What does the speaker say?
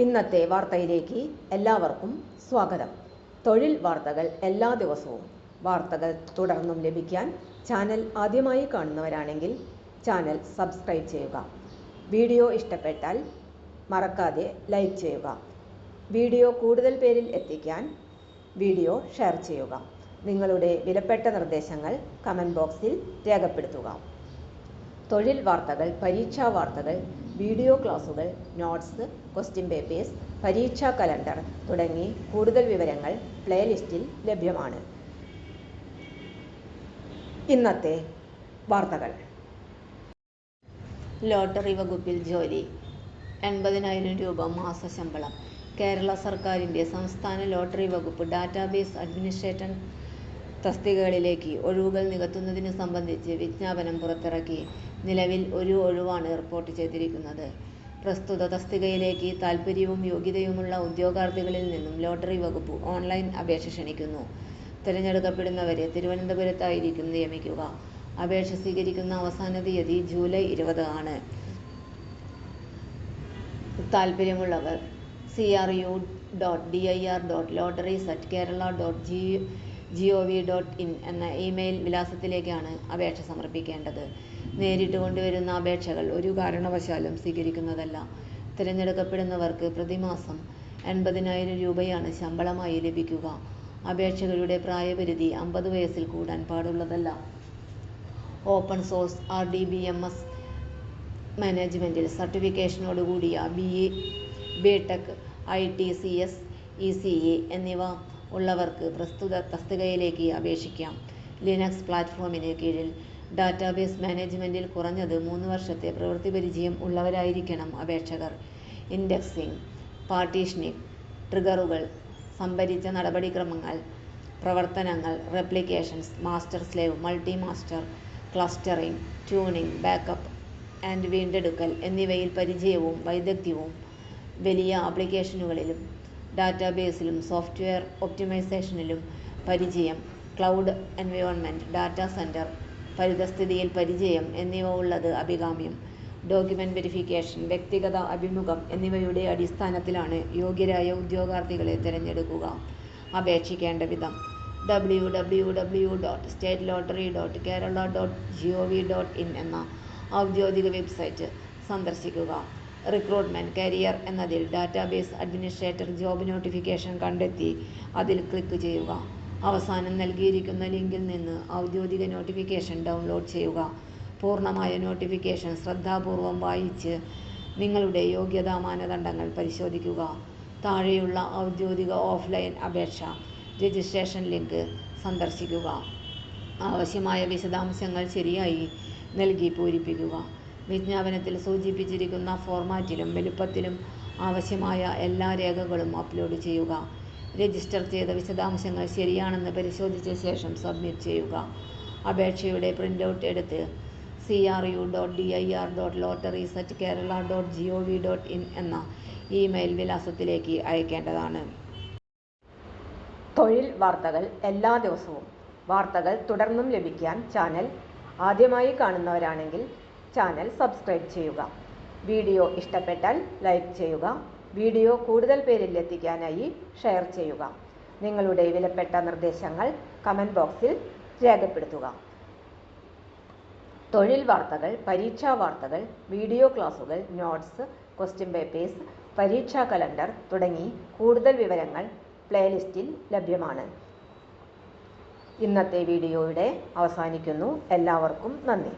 ഇന്നത്തെ വാർത്തയിലേക്ക് എല്ലാവർക്കും സ്വാഗതം. തൊഴിൽ വാർത്തകൾ എല്ലാ ദിവസവും വാർത്തകൾ തുടർന്നും ലഭിക്കാൻ ചാനൽ ആദ്യമായി കാണുന്നവരാണെങ്കിൽ ചാനൽ സബ്സ്ക്രൈബ് ചെയ്യുക. വീഡിയോ ഇഷ്ടപ്പെട്ടാൽ മറക്കാതെ ലൈക്ക് ചെയ്യുക. വീഡിയോ കൂടുതൽ പേരിൽ എത്തിക്കാൻ വീഡിയോ ഷെയർ ചെയ്യുക. നിങ്ങളുടെ വിലപ്പെട്ട നിർദ്ദേശങ്ങൾ കമൻറ്റ് ബോക്സിൽ രേഖപ്പെടുത്തുക. തൊഴിൽ വാർത്തകൾ, പരീക്ഷാ വാർത്തകൾ, വീഡിയോ ക്ലാസുകൾ, നോട്ട്സ്, ക്വസ്റ്റ്യൻ പേപ്പേഴ്സ്, പരീക്ഷാ കലണ്ടർ തുടങ്ങി കൂടുതൽ വിവരങ്ങൾ പ്ലേലിസ്റ്റിൽ ലഭ്യമാണ്. ഇന്നത്തെ വാർത്തകൾ. ലോട്ടറി വകുപ്പിൽ ജോലി, 80,000 രൂപ മാസ ശമ്പളം. കേരള സർക്കാരിൻ്റെ സംസ്ഥാന ലോട്ടറി വകുപ്പ് ഡാറ്റാബേസ് അഡ്മിനിസ്ട്രേറ്റർ തസ്തികകളിലേക്ക് ഒഴിവുകൾ നികത്തുന്നതിന് സംബന്ധിച്ച് വിജ്ഞാപനം പുറത്തിറക്കി. നിലവിൽ ഒരു ഒഴിവാണ് റിപ്പോർട്ട് ചെയ്തിരിക്കുന്നത്. പ്രസ്തുത തസ്തികയിലേക്ക് താൽപ്പര്യവും യോഗ്യതയുമുള്ള ഉദ്യോഗാർത്ഥികളിൽ നിന്നും ലോട്ടറി വകുപ്പ് ഓൺലൈൻ അപേക്ഷ ക്ഷണിക്കുന്നു. തിരഞ്ഞെടുക്കപ്പെടുന്നവരെ തിരുവനന്തപുരത്തായിരിക്കും നിയമിക്കുക. അപേക്ഷ സ്വീകരിക്കുന്ന അവസാന തീയതി ജൂലൈ 20 ആണ്. താൽപ്പര്യമുള്ളവർ cru.dir.lotteries@kerala.gov.in എന്ന ഇമെയിൽ വിലാസത്തിലേക്കാണ് അപേക്ഷ സമർപ്പിക്കേണ്ടത്. നേരിട്ട് കൊണ്ടുവരുന്ന അപേക്ഷകൾ ഒരു കാരണവശാലും സ്വീകരിക്കുന്നതല്ല. തിരഞ്ഞെടുക്കപ്പെടുന്നവർക്ക് പ്രതിമാസം 80,000 രൂപയാണ് ശമ്പളമായി ലഭിക്കുക. അപേക്ഷകരുടെ പ്രായപരിധി 50 വയസ്സിൽ കൂടാൻ പാടുള്ളതല്ല. Open source RDBMS മാനേജ്മെൻറ്റിൽ സർട്ടിഫിക്കേഷനോടുകൂടിയ BE, BTech, ITCS, ECE എന്നിവ ഉള്ളവർക്ക് പ്രസ്തുത തസ്തികയിലേക്ക് അപേക്ഷിക്കാം. ലിനക്സ് പ്ലാറ്റ്ഫോമിന് കീഴിൽ ഡാറ്റാബേസ് മാനേജ്മെൻറ്റിൽ കുറഞ്ഞത് 3 വർഷത്തെ പ്രവൃത്തി പരിചയം ഉള്ളവരായിരിക്കണം അപേക്ഷകർ. ഇൻഡെക്സിംഗ്, പാർട്ടീഷനിംഗ്, ട്രിഗറുകൾ, സംഭരിച്ച നടപടിക്രമങ്ങൾ, പ്രവർത്തനങ്ങൾ, റെപ്ലിക്കേഷൻസ്, master slave, multi master, clustering, tuning, backup and വീണ്ടെടുക്കൽ എന്നിവയിൽ പരിചയവും വൈദഗ്ധ്യവും, വലിയ ആപ്ലിക്കേഷനുകളിലും ഡാറ്റാബേസിലും സോഫ്റ്റ്വെയർ ഒപ്റ്റിമൈസേഷനിലും പരിചയം, ക്ലൗഡ് എൻവയോൺമെൻറ്റ്, ഡാറ്റാ സെൻറ്റർ പരിതസ്ഥിതിയിൽ പരിചയം എന്നിവ ഉള്ളത് അഭികാമ്യം. ഡോക്യുമെൻ്റ് വെരിഫിക്കേഷൻ, വ്യക്തിഗത അഭിമുഖം എന്നിവയുടെ അടിസ്ഥാനത്തിലാണ് യോഗ്യരായ ഉദ്യോഗാർത്ഥികളെ തിരഞ്ഞെടുക്കുക. അപേക്ഷിക്കേണ്ട വിധം: www.statelottery.kerala.gov.in എന്ന ഔദ്യോഗിക വെബ്സൈറ്റ് സന്ദർശിക്കുക. റിക്രൂട്ട്മെൻറ്റ് കരിയർ എന്നതിൽ ഡാറ്റാബേസ് അഡ്മിനിസ്ട്രേറ്റർ ജോബ് നോട്ടിഫിക്കേഷൻ കണ്ടെത്തി അതിൽ ക്ലിക്ക് ചെയ്യുക. അവസാനം നൽകിയിരിക്കുന്ന ലിങ്കിൽ നിന്ന് ഔദ്യോഗിക നോട്ടിഫിക്കേഷൻ ഡൗൺലോഡ് ചെയ്യുക. പൂർണ്ണമായ നോട്ടിഫിക്കേഷൻ ശ്രദ്ധാപൂർവം വായിച്ച് നിങ്ങളുടെ യോഗ്യതാ മാനദണ്ഡങ്ങൾ പരിശോധിക്കുക. താഴെയുള്ള ഔദ്യോഗിക ഓഫ്ലൈൻ അപേക്ഷ രജിസ്ട്രേഷൻ ലിങ്ക് സന്ദർശിക്കുക. ആവശ്യമായ വിശദാംശങ്ങൾ ശരിയായി നൽകി പൂരിപ്പിക്കുക. വിജ്ഞാപനത്തിൽ സൂചിപ്പിച്ചിരിക്കുന്ന ഫോർമാറ്റിലും വലുപ്പത്തിലും ആവശ്യമായ എല്ലാ രേഖകളും അപ്ലോഡ് ചെയ്യുക. രജിസ്റ്റർ ചെയ്ത വിശദാംശങ്ങൾ ശരിയാണെന്ന് പരിശോധിച്ച ശേഷം സബ്മിറ്റ് ചെയ്യുക. അപേക്ഷയുടെ പ്രിൻ്റൗട്ട് എടുത്ത് cru.dir.lotteries@kerala.gov.in എന്ന ഇമെയിൽ വിലാസത്തിലേക്ക് അയക്കേണ്ടതാണ്. തൊഴിൽ വാർത്തകൾ എല്ലാ ദിവസവും വാർത്തകൾ തുടർന്നും ലഭിക്കാൻ ചാനൽ ആദ്യമായി കാണുന്നവരാണെങ്കിൽ ചാനൽ സബ്സ്ക്രൈബ് ചെയ്യുക. വീഡിയോ ഇഷ്ടപ്പെട്ടാൽ ലൈക്ക് ചെയ്യുക. വീഡിയോ കൂടുതൽ പേരിൽ എത്തിക്കാനായി ഷെയർ ചെയ്യുക. നിങ്ങളുടെ വിലപ്പെട്ട നിർദ്ദേശങ്ങൾ കമൻറ്റ് ബോക്സിൽ രേഖപ്പെടുത്തുക. തൊഴിൽ വാർത്തകൾ, പരീക്ഷാ വാർത്തകൾ, വീഡിയോ ക്ലാസുകൾ, നോട്ട്സ്, ക്വസ്റ്റ്യൻ പേപ്പേഴ്സ്, പരീക്ഷാ കലണ്ടർ തുടങ്ങി കൂടുതൽ വിവരങ്ങൾ പ്ലേലിസ്റ്റിൽ ലഭ്യമാണ്. ഇന്നത്തെ വീഡിയോയുടെ അവസാനിക്കുന്നു. എല്ലാവർക്കും നന്ദി.